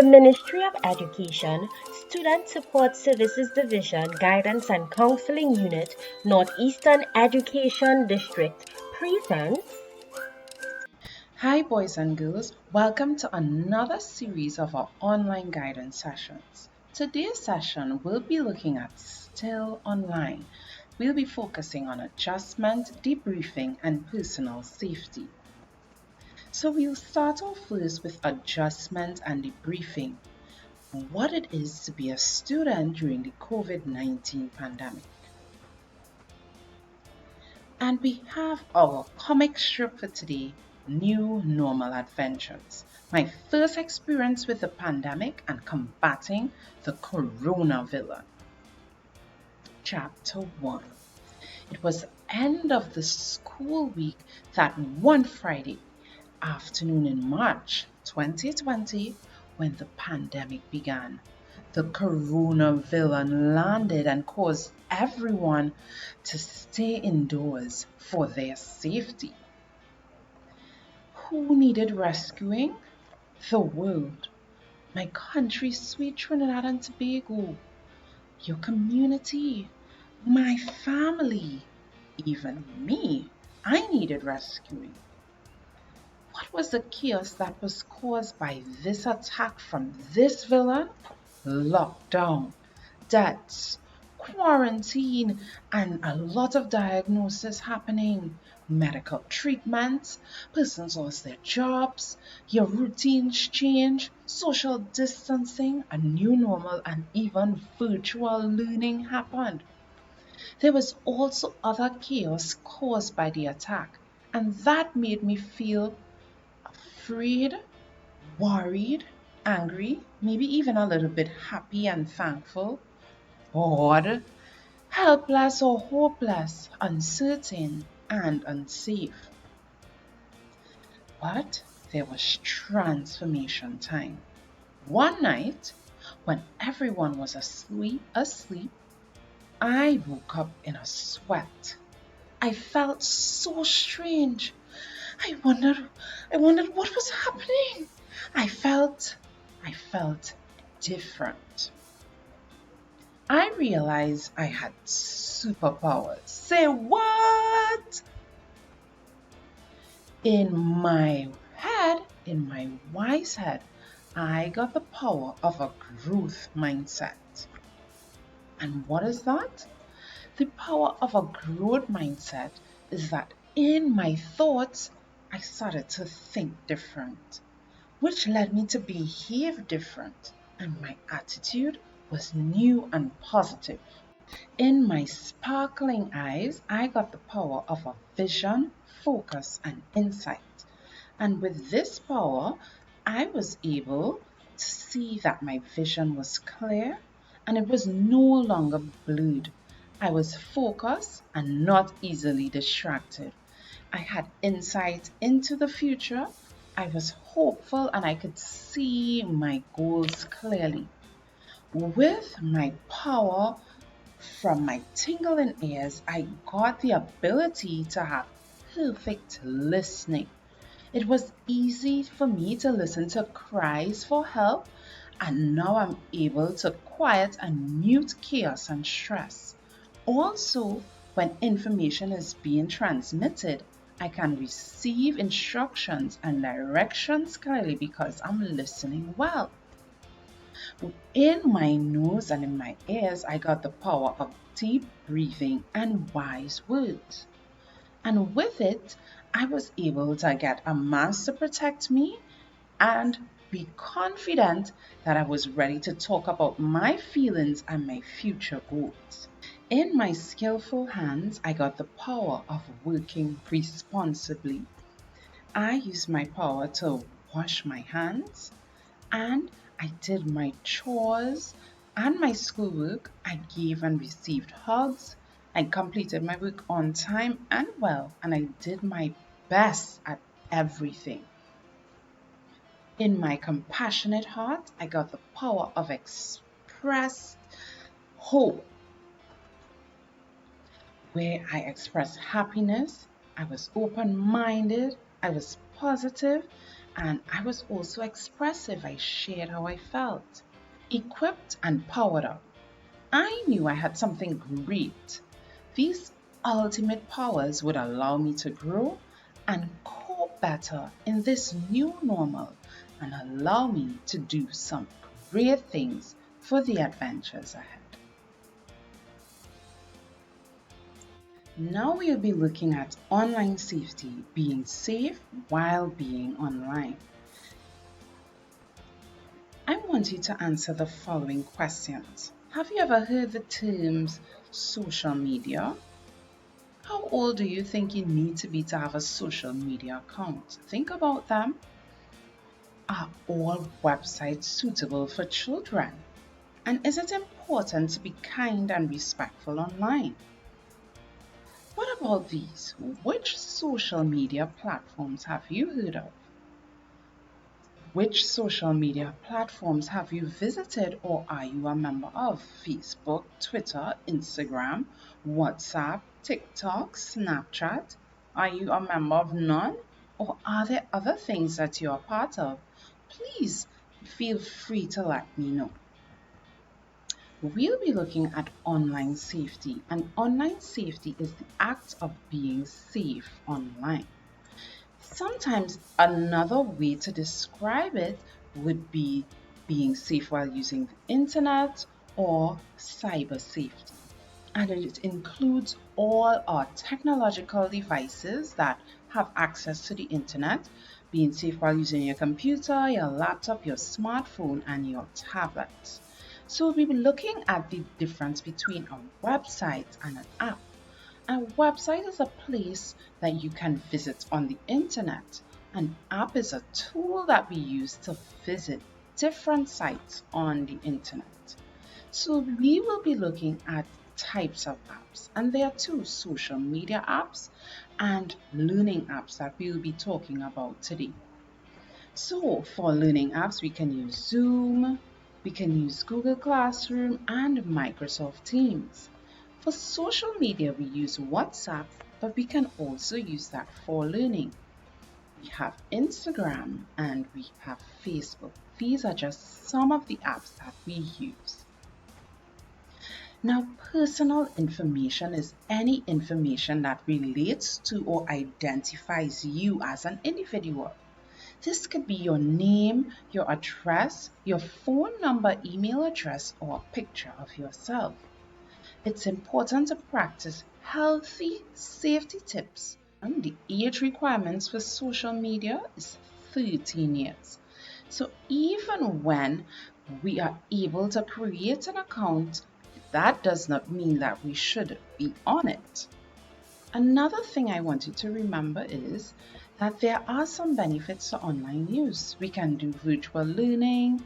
The Ministry of Education, Student Support Services Division, Guidance and Counseling Unit, Northeastern Education District presents. Hi, boys and girls. Welcome to another series of our online guidance sessions. Today's session, we'll be looking at Still Online. We'll be focusing on adjustment, debriefing, and personal safety. So we'll start off first with adjustment and debriefing. What it is to be a student during the COVID-19 pandemic. And we have our comic strip for today, New Normal Adventures. My first experience with the pandemic and combating the corona villain. Chapter 1. It was the end of the school week that one Friday afternoon in March 2020 when the pandemic began. The corona villain landed and caused everyone to stay indoors for their safety. Who needed rescuing? The world. My country, sweet Trinidad and Tobago. Your community. My family. Even me. I needed rescuing. What was the chaos that was caused by this attack from this villain? Lockdown, deaths, quarantine, and a lot of diagnosis happening. Medical treatments, persons lost their jobs, your routines change, social distancing, a new normal, and even virtual learning happened. There was also other chaos caused by the attack, and that made me feel afraid, worried, angry, maybe even a little bit happy and thankful, bored, helpless or hopeless, uncertain and unsafe. But there was transformation time. One night, when everyone was asleep, I woke up in a sweat. I felt so strange. I wondered what was happening. I felt different. I realized I had superpowers. Say what? In my head, in my wise head, I got the power of a growth mindset. And what is that? The power of a growth mindset is that in my thoughts, I started to think different, which led me to behave different, and my attitude was new and positive. In my sparkling eyes, I got the power of a vision, focus, and insight. And with this power, I was able to see that my vision was clear and it was no longer blurred. I was focused and not easily distracted. I had insight into the future. I was hopeful and I could see my goals clearly. With my power from my tingling ears, I got the ability to have perfect listening. It was easy for me to listen to cries for help, and now I'm able to quiet and mute chaos and stress. Also, when information is being transmitted, I can receive instructions and directions clearly because I'm listening well. In my nose and in my ears, I got the power of deep breathing and wise words. And with it, I was able to get a mask to protect me and be confident that I was ready to talk about my feelings and my future goals. In my skillful hands, I got the power of working responsibly. I used my power to wash my hands and I did my chores and my schoolwork. I gave and received hugs. I completed my work on time and well, and I did my best at everything. In my compassionate heart, I got the power of expressed hope, where I expressed happiness. I was open minded, I was positive, And I was also expressive. I shared how I felt. Equipped and powered up, I knew I had something great. These ultimate powers would allow me to grow and cope better in this new normal and allow me to do some great things for the adventures ahead. Now we'll be looking at online safety, being safe while being online. I want you to answer the following questions. Have you ever heard the terms social media? How old do you think you need to be to have a social media account? Think about them. Are all websites suitable for children? And is it important to be kind and respectful online? What about these? Which social media platforms have you heard of? Which social media platforms have you visited or are you a member of? Facebook, Twitter, Instagram, WhatsApp, TikTok, Snapchat? Are you a member of none? Or are there other things that you're a part of? Please feel free to let me know. We'll be looking at online safety, and online safety is the act of being safe online. Sometimes another way to describe it would be being safe while using the internet or cyber safety. And it includes all our technological devices that have access to the internet, being safe while using your computer, your laptop, your smartphone, and your tablet. So we'll be looking at the difference between a website and an app. A website is a place that you can visit on the internet. An app is a tool that we use to visit different sites on the internet. So we will be looking at types of apps, and there are two: social media apps and learning apps that we'll be talking about today. So for learning apps, we can use Zoom, we can use Google Classroom and Microsoft Teams. For social media, we use WhatsApp, but we can also use that for learning. We have Instagram and we have Facebook. These are just some of the apps that we use. Now, personal information is any information that relates to or identifies you as an individual. This could be your name, your address, your phone number, email address, or a picture of yourself. It's important to practice healthy safety tips. And the age requirements for social media is 13 years. So even when we are able to create an account, that does not mean that we should be on it. Another thing I want you to remember is that there are some benefits to online use. We can do virtual learning,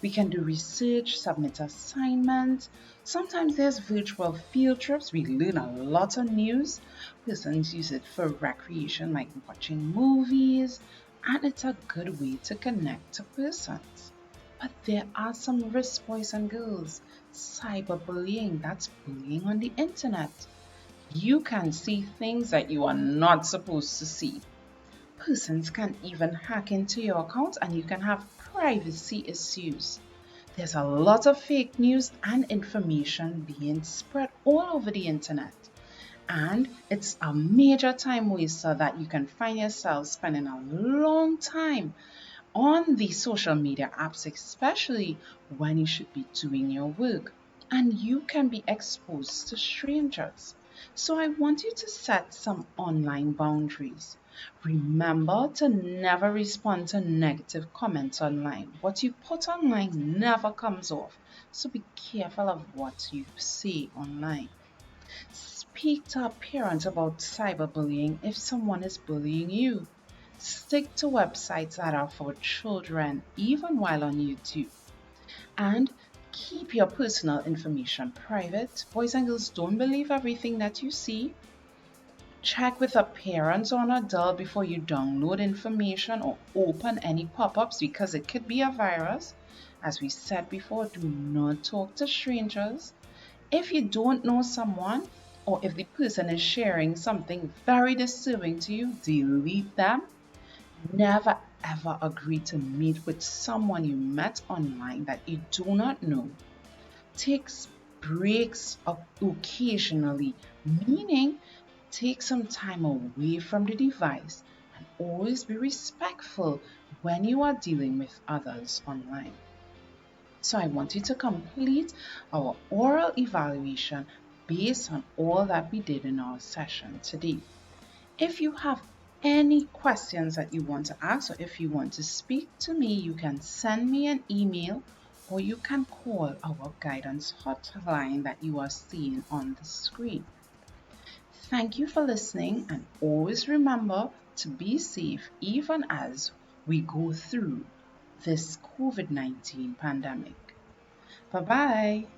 we can do research, submit assignments. Sometimes there's virtual field trips. We learn a lot of news. Persons use it for recreation, like watching movies, and it's a good way to connect to persons. But there are some risks, boys and girls. Cyberbullying, that's bullying on the internet. You can see things that you are not supposed to see. Persons can even hack into your account and you can have privacy issues. There's a lot of fake news and information being spread all over the internet. And it's a major time waster that you can find yourself spending a long time on the social media apps, especially when you should be doing your work. And you can be exposed to strangers. So I want you to set some online boundaries. Remember to never respond to negative comments online. What you put online never comes off. So be careful of what you say online. Speak to a parent about cyberbullying if someone is bullying you. Stick to websites that are for children, even while on YouTube. And keep your personal information private. Boys and girls, don't believe everything that you see. Check with a parent or an adult before you download information or open any pop-ups because it could be a virus. As we said before, do not talk to strangers. If you don't know someone or if the person is sharing something very disturbing to you, delete them. Never ever agree to meet with someone you met online that you do not know, take breaks occasionally, meaning take some time away from the device and always be respectful when you are dealing with others online. So I want you to complete our oral evaluation based on all that we did in our session today. If you have any questions that you want to ask, or if you want to speak to me, you can send me an email or you can call our guidance hotline that you are seeing on the screen. Thank you for listening, and always remember to be safe even as we go through this COVID-19 pandemic. Bye bye.